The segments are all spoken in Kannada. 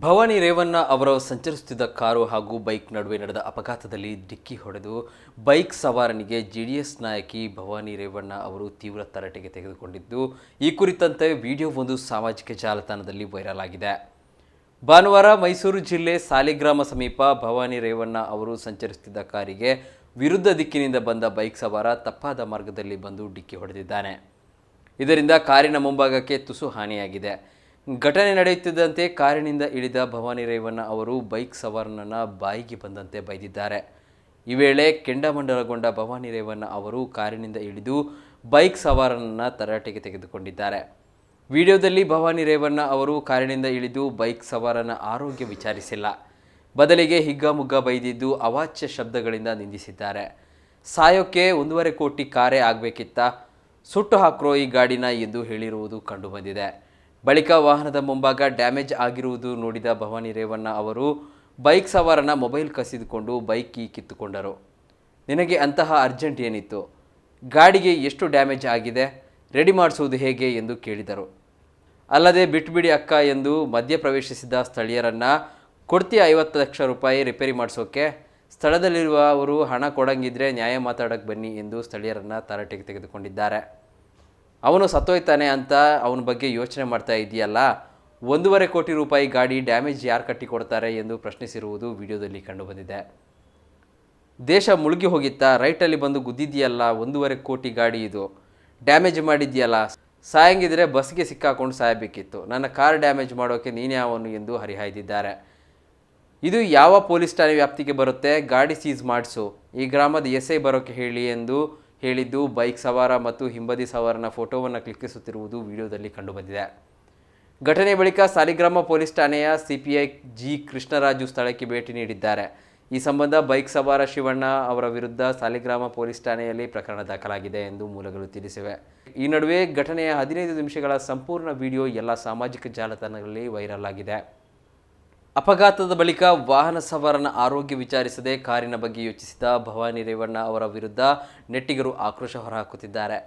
ಭವಾನಿ ರೇವಣ್ಣ ಅವರು ಸಂಚರಿಸುತ್ತಿದ್ದ ಕಾರು ಹಾಗೂ ಬೈಕ್ ನಡುವೆ ನಡೆದ ಅಪಘಾತದಲ್ಲಿ ಡಿಕ್ಕಿ ಹೊಡೆದು ಬೈಕ್ ಸವಾರನಿಗೆ ಜೆಡಿಎಸ್ ನಾಯಕಿ ಭವಾನಿ ರೇವಣ್ಣ ಅವರು ತೀವ್ರ ತರಾಟೆಗೆ ತೆಗೆದುಕೊಂಡಿದ್ದು ಈ ಕುರಿತಂತೆ ವಿಡಿಯೋವೊಂದು ಸಾಮಾಜಿಕ ಜಾಲತಾಣದಲ್ಲಿ ವೈರಲ್ ಆಗಿದೆ. ಭಾನುವಾರ ಮೈಸೂರು ಜಿಲ್ಲೆ ಸಾಲಿಗ್ರಾಮ ಸಮೀಪ ಭವಾನಿ ರೇವಣ್ಣ ಅವರು ಸಂಚರಿಸುತ್ತಿದ್ದ ಕಾರಿಗೆ ವಿರುದ್ಧ ದಿಕ್ಕಿನಿಂದ ಬಂದ ಬೈಕ್ ಸವಾರ ತಪ್ಪಾದ ಮಾರ್ಗದಲ್ಲಿ ಬಂದು ಡಿಕ್ಕಿ ಹೊಡೆದಿದ್ದಾನೆ. ಇದರಿಂದ ಕಾರಿನ ಮುಂಭಾಗಕ್ಕೆ ತುಸು ಹಾನಿಯಾಗಿದೆ. ಘಟನೆ ನಡೆಯುತ್ತಿದ್ದಂತೆ ಕಾರಿನಿಂದ ಇಳಿದ ಭವಾನಿ ರೇವಣ್ಣ ಅವರು ಬೈಕ್ ಸವಾರನನ್ನು ಬಾಯಿಗೆ ಬಂದಂತೆ ಬೈದಿದ್ದಾರೆ. ಈ ವೇಳೆ ಕೆಂಡಾಮಂಡಲಗೊಂಡ ಭವಾನಿ ರೇವಣ್ಣ ಅವರು ಕಾರಿನಿಂದ ಇಳಿದು ಬೈಕ್ ಸವಾರನನ್ನು ತರಾಟೆಗೆ ತೆಗೆದುಕೊಂಡಿದ್ದಾರೆ. ವಿಡಿಯೋದಲ್ಲಿ ಭವಾನಿ ರೇವಣ್ಣ ಅವರು ಕಾರಿನಿಂದ ಇಳಿದು ಬೈಕ್ ಸವಾರನ ಆರೋಗ್ಯ ವಿಚಾರಿಸಿಲ್ಲ, ಬದಲಿಗೆ ಹಿಗ್ಗಾಮುಗ್ಗಾ ಬೈದಿದ್ದು ಅವಾಚ್ಯ ಶಬ್ದಗಳಿಂದ ನಿಂದಿಸಿದ್ದಾರೆ. ಸಾಯೋಕ್ಕೆ 1.5 ಕೋಟಿ ಕಾರೇ ಆಗಬೇಕಿತ್ತ, ಸುಟ್ಟು ಹಾಕ್ರೋ ಈ ಗಾಡಿನ ಎಂದು ಹೇಳಿರುವುದು ಕಂಡುಬಂದಿದೆ. ಬಳಿಕ ವಾಹನದ ಮುಂಭಾಗ ಡ್ಯಾಮೇಜ್ ಆಗಿರುವುದು ನೋಡಿದ ಭವಾನಿ ರೇವಣ್ಣ ಅವರು ಬೈಕ್ ಸವಾರನ ಮೊಬೈಲ್ ಕಸಿದುಕೊಂಡು ಬೈಕ್ ಕೀ ಕಿತ್ತುಕೊಂಡರು. ನಿನಗೆ ಅಂತಹ ಅರ್ಜೆಂಟ್ ಏನಿತ್ತು? ಗಾಡಿಗೆ ಎಷ್ಟು ಡ್ಯಾಮೇಜ್ ಆಗಿದೆ? ರೆಡಿ ಮಾಡಿಸುವುದು ಹೇಗೆ ಎಂದು ಕೇಳಿದರು. ಅಲ್ಲದೆ ಬಿಟ್ಬಿಡಿ ಅಕ್ಕ ಎಂದು ಮಧ್ಯ ಪ್ರವೇಶಿಸಿದ ಸ್ಥಳೀಯರನ್ನು ಕೊಡ್ತೀಯ 50 ಲಕ್ಷ ರೂಪಾಯಿ ರಿಪೇರಿ ಮಾಡಿಸೋಕೆ? ಸ್ಥಳದಲ್ಲಿರುವ ಅವರು ಹಣ ಕೊಡಂಗಿದ್ರೆ ನ್ಯಾಯ ಮಾತಾಡೋಕ್ಕೆ ಬನ್ನಿ ಎಂದು ಸ್ಥಳೀಯರನ್ನು ತರಾಟೆಗೆ ತೆಗೆದುಕೊಂಡಿದ್ದಾರೆ. ಅವನು ಸತ್ತೋಯ್ತಾನೆ ಅಂತ ಅವನ ಬಗ್ಗೆ ಯೋಚನೆ ಮಾಡ್ತಾ ಇದೆಯಲ್ಲ, 1.5 ಕೋಟಿ ರೂಪಾಯಿ ಗಾಡಿ ಡ್ಯಾಮೇಜ್ ಯಾರು ಕಟ್ಟಿ ಕೊಡ್ತಾರೆ ಎಂದು ಪ್ರಶ್ನಿಸಿರುವುದು ವಿಡಿಯೋದಲ್ಲಿ ಕಂಡುಬಂದಿದೆ. ದೇಶ ಮುಳುಗಿ ಹೋಗಿತ್ತಾ? ರೈಟಲ್ಲಿ ಬಂದು ಗುದ್ದಿದೆಯಲ್ಲ, 1.5 ಕೋಟಿ ಗಾಡಿ ಇದು, ಡ್ಯಾಮೇಜ್ ಮಾಡಿದ್ಯಲ್ಲ, ಸಾಯಂಗಿದ್ರೆ ಬಸ್ಗೆ ಸಿಕ್ಕಾಕೊಂಡು ಸಾಯಬೇಕಿತ್ತು, ನನ್ನ ಕಾರ್ ಡ್ಯಾಮೇಜ್ ಮಾಡೋಕ್ಕೆ ನೀನ್ಯಾವನು ಎಂದು ಹರಿಹಾಯ್ದಿದ್ದಾರೆ. ಇದು ಯಾವ ಪೊಲೀಸ್ ಠಾಣೆ ವ್ಯಾಪ್ತಿಗೆ ಬರುತ್ತೆ? ಗಾಡಿ ಸೀಸ್ ಮಾಡಿಸು, ಈ ಗ್ರಾಮದ ಎಸ್ಐ ಬರೋಕ್ಕೆ ಹೇಳಿ ಎಂದು ಹೇಳಿದ್ದು ಬೈಕ್ ಸವಾರ ಮತ್ತು ಹಿಂಬದಿ ಸವಾರನ ಫೋಟೋವನ್ನು ಕ್ಲಿಕ್ಕಿಸುತ್ತಿರುವುದು ವಿಡಿಯೋದಲ್ಲಿ ಕಂಡುಬಂದಿದೆ. ಘಟನೆ ಬಳಿಕ ಸಾಲಿಗ್ರಾಮ ಪೊಲೀಸ್ ಠಾಣೆಯ ಸಿಪಿಐ ಜಿ ಕೃಷ್ಣರಾಜು ಸ್ಥಳಕ್ಕೆ ಭೇಟಿ ನೀಡಿದ್ದಾರೆ. ಈ ಸಂಬಂಧ ಬೈಕ್ ಸವಾರ ಶಿವಣ್ಣ ಅವರ ವಿರುದ್ಧ ಸಾಲಿಗ್ರಾಮ ಪೊಲೀಸ್ ಠಾಣೆಯಲ್ಲಿ ಪ್ರಕರಣ ದಾಖಲಾಗಿದೆ ಎಂದು ಮೂಲಗಳು ತಿಳಿಸಿವೆ. ಈ ನಡುವೆ ಘಟನೆಯ 15 ನಿಮಿಷಗಳ ಸಂಪೂರ್ಣ ವಿಡಿಯೋ ಎಲ್ಲ ಸಾಮಾಜಿಕ ಜಾಲತಾಣಗಳಲ್ಲಿ ವೈರಲ್ ಆಗಿದೆ. ಅಪಘಾತದ ಬಳಿಕ ವಾಹನ ಸವಾರನ ಆರೋಗ್ಯ ವಿಚಾರಿಸದೆ ಕಾರಿನ ಬಗ್ಗೆ ಯೋಚಿಸಿದ ಭವಾನಿ ರೇವಣ್ಣ ಅವರ ವಿರುದ್ಧ ನೆಟ್ಟಿಗರು ಆಕ್ರೋಶ ಹೊರಹಾಕುತ್ತಿದ್ದಾರೆ.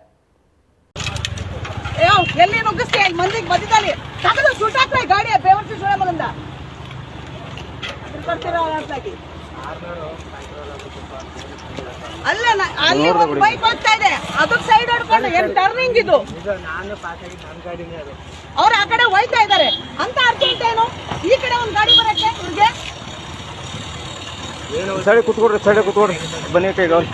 ಅವ್ರು ಆ ಕಡೆ ಹೋಯ್ತಾ ಇದ್ದಾರೆ ಅಂತ ಅರ್ಜೆಂಟ್ ಏನು? ಈ ಕಡೆ ಒಂದು ಗಾಡಿ ಬರಕ್ಕೆ ಇವ್ರಿಗೆ ಸೈಡ್ ಕೂತ್ಕೊಡ್ರಿ ಬನ್ನಿ ಕೈಗ ನೋಡಿ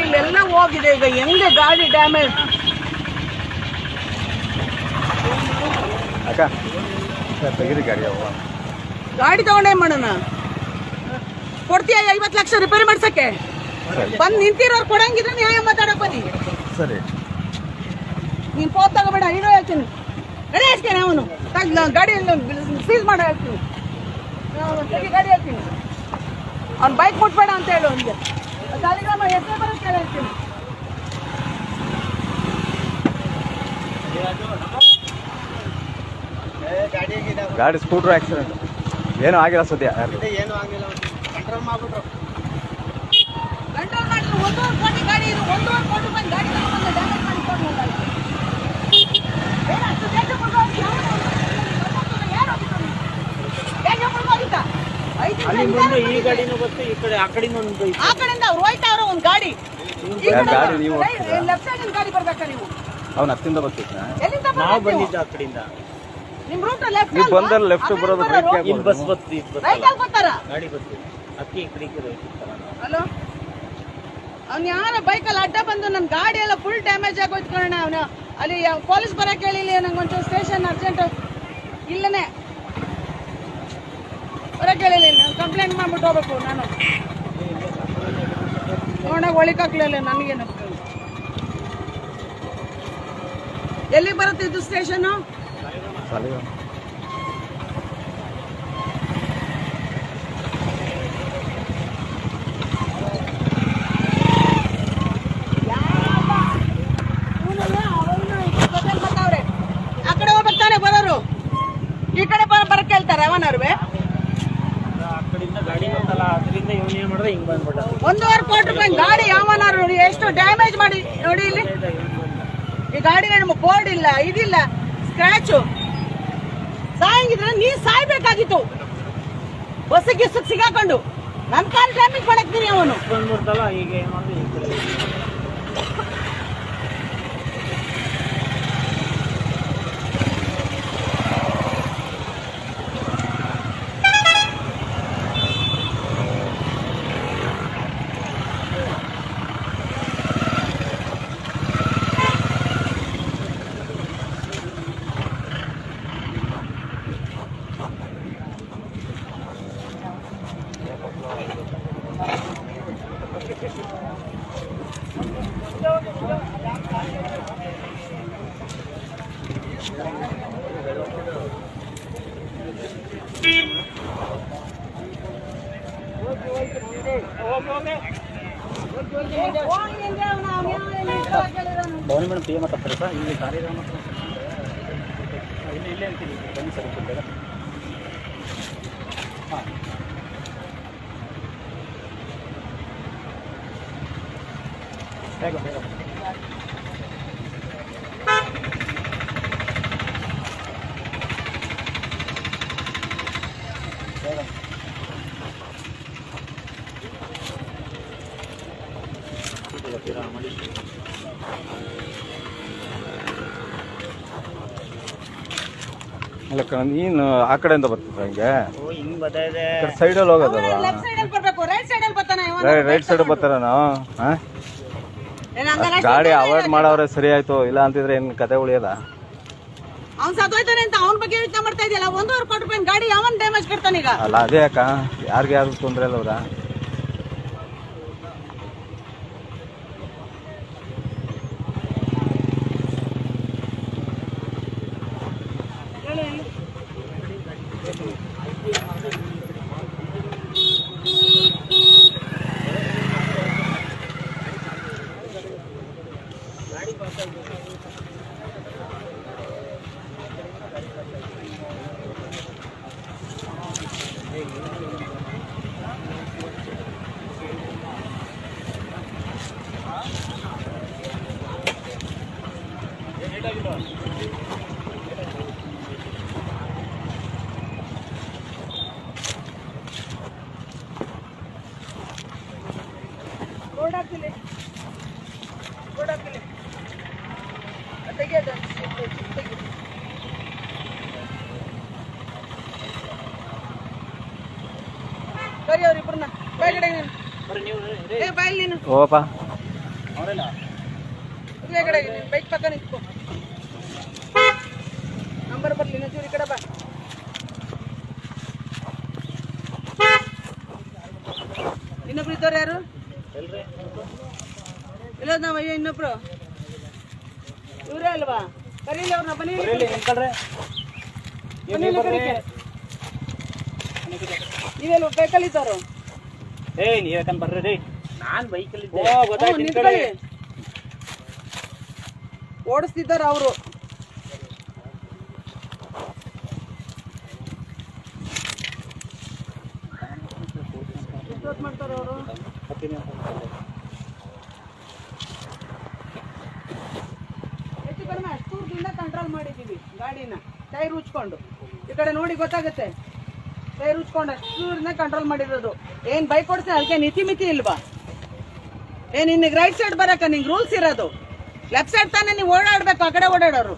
ಇಲ್ಲೆಲ್ಲ ಹೋಗಿದೆ. ಈಗ ಹೆಂಗೆ ಗಾಡಿ ಡ್ಯಾಮೇಜ್? ಅಕ್ಕ ತೆಗೀರಿ ಗಾಡಿ ಗಾಡಿ ತಗೊಂಡೇನ್ ಮಾಡೋಣ? ಕೊಡ್ತೀಯ 50 ಲಕ್ಷ ರಿಪೇರಿ ಮಾಡ್ಸಕ್ಕೆ? ಬಂದು ನಿಂತಿರೋರು ಕೊಡಂಗಿದ್ರೆ ನ್ಯಾಯ ಮಾತಾಡಕ್ ಬನ್ನಿ. ಸರಿ, ನೀನ್ ಫೋನ್ ತಗೋಬೇಡ, ಇರೋ ಹೇಳ್ತೀನಿ. ಗಾಡಿ ಹೇಳ್ತೀನಿ, ಅವನು ಗಾಡಿ ಸೀಸ್ ಮಾಡೋ ಹೇಳ್ತೀನಿ, ಗಾಡಿ ಹೇಳ್ತೀನಿ. ಅವ್ನು ಬೈಕ್ ಮುಟ್ಬೇಡ ಅಂತ ಹೇಳು. ಅವನಿಗೆ ಸಾಲಿಗ್ರಾಮ ಎಷ್ಟೇ ಬರೋಕ್ಕೆ ಹೇಳ್ತೀನಿ. ಗಾಡಿ ಸ್ಕೂಟ್ರ್ ಆಕ್ಸಿಡೆಂಟ್ ಏನೂ ಆಗಿಲ್ಲ ಸದ್ಯ. ಏನು ಆಗಿಲ್ಲ, ಕಂಟ್ರೋಲ್ ಮಾಡ್ಬಿಟ್ರು. ಕಂಟ್ರೋಲ್ ಮಾಡಿದ್ರು. 1.5 ಕೋಟಿ ಗಾಡಿ ಇದು, 1.5 ಕೋಟಿ ರೂಪಾಯಿ ಗಾಡಿ ತಗೊಂಡು ಡ್ಯಾಮೇಜ್ ಮಾಡಿಕೊಂಡು ಹೋಗಲ್ಲ. ಈ ಗಾಡಿನೂ ಗೊತ್ತು, ಈ ಕಡೆ ಆ ಕಡೆಯಿಂದ ಒಂದು ಆ ಕಡೆಯಿಂದ ಅವ್ರು ಹೋಯ್ತಾ ಅವ್ರ ಒಂದು ಗಾಡಿ ಲೆಫ್ಟ್ ಸೈಡ್ ಗಾಡಿ ಬರ್ಬೇಕಾ ನೀವು? ಅವ್ನು ಹತ್ತಿಂದ ಬರ್ತಿದ್ದ, ಎಲ್ಲಿಂದ ನಾವು ಬಂದಿದ್ದ ಆ ಕಡೆಯಿಂದ. ನಿಮ್ ರೂಟ್ ಲೆಫ್ಟ್ ನೀವು ಬಂದ್ರೆ ಲೆಫ್ಟ್ ಬರೋದು ಇಲ್ಲಿ ಬಸ್ ಬರ್ತೀವಿ, ರೈಟ್ ಅಲ್ಲಿ ಬರ್ತಾರ ಗಾಡಿ ಬರ್ತೀವಿ. ಅಕ್ಕಿ ಈ ಕಡೆ ಹಲೋ, ಅವ್ನು ಯಾರ ಬೈಕಲ್ಲಿ ಅಡ್ಡ ಬಂದು ನನ್ನ ಗಾಡಿ ಎಲ್ಲ ಫುಲ್ ಡ್ಯಾಮೇಜ್ ಆಗೋಯ್ತು ಕಣ. ಅವನು ಅಲ್ಲಿ ಪೊಲೀಸ್ ಬರಕ್ಕೆ ಹೇಳಿಲ್ಲ, ನಂಗೆ ಒಂಚೂರು ಸ್ಟೇಷನ್ ಅರ್ಜೆಂಟ್ ಇಲ್ಲನೇ ಬರಕ್ಕೆ ಹೇಳಿಲ್ಲ. ನಾನು ಕಂಪ್ಲೇಂಟ್ ಮಾಡ್ಬಿಟ್ಟು ಹೋಗ್ಬೇಕು. ನಾನು ನೋಡಾಗ ಒಳಿಕಾಗ್ಲಿಲ್ಲ ನನಗೇನು. ಎಲ್ಲಿಗೆ ಬರುತ್ತೆ ಇದು ಸ್ಟೇಷನು? ಆ ಕಡೆ ಹೋಗ್ಬೇಕು ತಾನೆ ಬರೋರು, ಈ ಕಡೆ ಬರಕ್ಕೆ ಹೇಳ್ತಾರೆ ಅವನರ್ವೆ. ಆ ಕಡೆಯಿಂದ ಗಾಡಿ ಬಂದಲ್ಲ, ಅದರಿಂದ ಇವನೇ ಏನ್ ಮಾಡಿದ್ರೆ ಹಿಂಗ್ ಬಂದ್ಬಿಟ್ಟ. 1.5 ಕೋಟಿ ರೂಪಾಯಿ ಗಾಡಿ ಯಾವನಾರು ನೋಡಿ ಎಷ್ಟು ಡ್ಯಾಮೇಜ್ ಮಾಡಿ ನೋಡಿ ಇಲ್ಲಿ. ಈ ಗಾಡಿಗೆ ನಮ್ಮ ಬೋರ್ಡ್ ಇಲ್ಲ, ಇದಿಲ್ಲ, ಸ್ಕ್ರಾಚು. ಸಾಯಂಗಿದ್ರೆ ನೀ ಸಾಯ್ಬೇಕಾಗಿತ್ತು ಬಸ್ಸಿಗೆ ಸಿಗಾಕೊಂಡು. ನನ್ನ ಕಾರ್ ಡ್ಯಾಮೇಜ್ ಮಾಡಕ್ತೀನಿ ಅವನು. ಬಂದ್ಬಿಡ್ತಲ್ಲ ಈಗ ಏನ್ ಮಾಡಿದ್ರೆ ಈ ಕಡೆ. ಭವಾನಿ ಮೇಡಮ್ ಪಿ ಮಾತಾಡ್ತಾರೆ ಸರ್, ಇಲ್ಲಿ ಕಾರ್ಯಕ್ರಮ ಇಲ್ಲೇ ಅಂತೀನಿ ಬನ್ನಿ ಸರ್ ಬೇಡ. ಹಾಂ ಬೇಗ ಬೇಗ ಬೇಗ. ಅಲ್ಲ ಕಣ, ನೀನು ಆ ಕಡೆಯಿಂದ ಬರ್ತಿದ್ರ ಹಿಂಗೆ ಓ ಹಿಂಗ್ ಬರ್ತದೆ. ಸೈಡಲ್ಲಿ ಹೋಗೋದಲ್ಲ, ಲೆಫ್ಟ್ ಸೈಡ್ ಅಲ್ಲಿ ಬರ್ಬೇಕು, ರೈಟ್ ಸೈಡ್ ಅಲ್ಲಿ ಬರ್ತಾನೆ ಇವ. ರೈಟ್ ಸೈಡ್ ಬರ್ತಾರ ನಾವು. ಗಾಡಿ ಅವಾಯ್ಡ್ ಮಾಡವ್ರೆ ಸರಿ ಆಯ್ತು, ಇಲ್ಲ ಅಂತಿದ್ರೆ ಏನ್ ಕತೆ ಉಳಿಯದ. ಅವ್ನ್ ಸತ್ತೋಯ್ತಾನೆ ಅಂತ ಅವನ ಬಗ್ಗೆ ಯೋಚನೆ ಮಾಡ್ತಾ ಇದೆಯಲ್ಲ. 1.5 ಕೋಟಿ ರೂಪಾಯಿ ಗಾಡಿ ಯಾವನ್ ಡ್ಯಾಮೇಜ್ ಕೊಡ್ತಾನೆ ಈಗ. ಅಲ್ಲ ಅದೇ ಅಕ್ಕ, ಯಾರಿಗೆ ಯಾರು ತೊಂದ್ರೆ ಇಲ್ಲ ಅವ್ರ. ರೋಡ್ ಹಾಕಿಲ್ಲ, ರೋಡ್ ಹಾಕಿಲ್ಲ, ತೆಗೆಯೋದು ಸರಿ. ಅವ್ರಿಬ್ರನ್ನ ಬಾಯ್ಗಡೆ ನೀನು, ಏ ಬಾಯ್ ನೀನು ಓಪಾ ಅವರೆಲ್ಲ ಕಡೆ ನೀನು ಬೈಕ್ ಪಕ್ಕ ನಿಂತ್ಕೊ. ನಂಬರ್ ಬರ್ಲಿ ಚೂರಿ ಕಡೆ ಬಾ. ಇನ್ನೊಬ್ರು ಇದ್ದವ್ರು ಯಾರು ಇಲ್ಲ ನಾವ್ ಅಯ್ಯೋ ಇನ್ನೊಬ್ರು ಇವರೇ ಅಲ್ವಾ? ಕರೀಲಿ ಅವ್ರನ್ನ, ಬನ್ನಿ ನೀವೆಲ್ಲ ಬೈಕಲ್ಲಿ ಇದ್ದವರು. ಏ ನೀವ್ ಯಾಕಂದ್ ಬರ್ರಿ ರೀ, ನಾನ್ ಬೈಕಲ್ಲಿ ನಿಂತ್ಕೊಳ್ಳಿ, ಓಡಿಸ್ತಿದ್ದಾರ ಅವರು. ಮಾಡ್ತಾರೆ ಅವರು. ಹೆಚ್ಚು ಕಡಿಮೆ ಅಷ್ಟು ದೂರದಿಂದ ಕಂಟ್ರೋಲ್ ಮಾಡಿದ್ದೀವಿ ಗಾಡಿನ. ಟೈರ್ ಉಚ್ಕೊಂಡು ಈ ಕಡೆ ನೋಡಿ ಗೊತ್ತಾಗುತ್ತೆ. ಟೈರ್ ಉಚ್ಕೊಂಡು ಅಷ್ಟು ದೂರದಿಂದ ಕಂಟ್ರೋಲ್ ಮಾಡಿರೋದು. ಏನ್ ಬೈಕ್ ಓಡಿಸ್ತೀನಿ ಅದಕ್ಕೆ ನೀತಿ ಮಿತಿ ಇಲ್ವಾ? ಏನ್ ನಿನ್ಗೆ ರೈಟ್ ಸೈಡ್ ಬರಕ ನಿಂಗೆ ರೂಲ್ಸ್ ಇರೋದು. ಲೆಫ್ಟ್ ಸೈಡ್ ತಾನೇ ನೀವು ಓಡಾಡ್ಬೇಕು, ಆ ಕಡೆ ಓಡಾಡೋರು.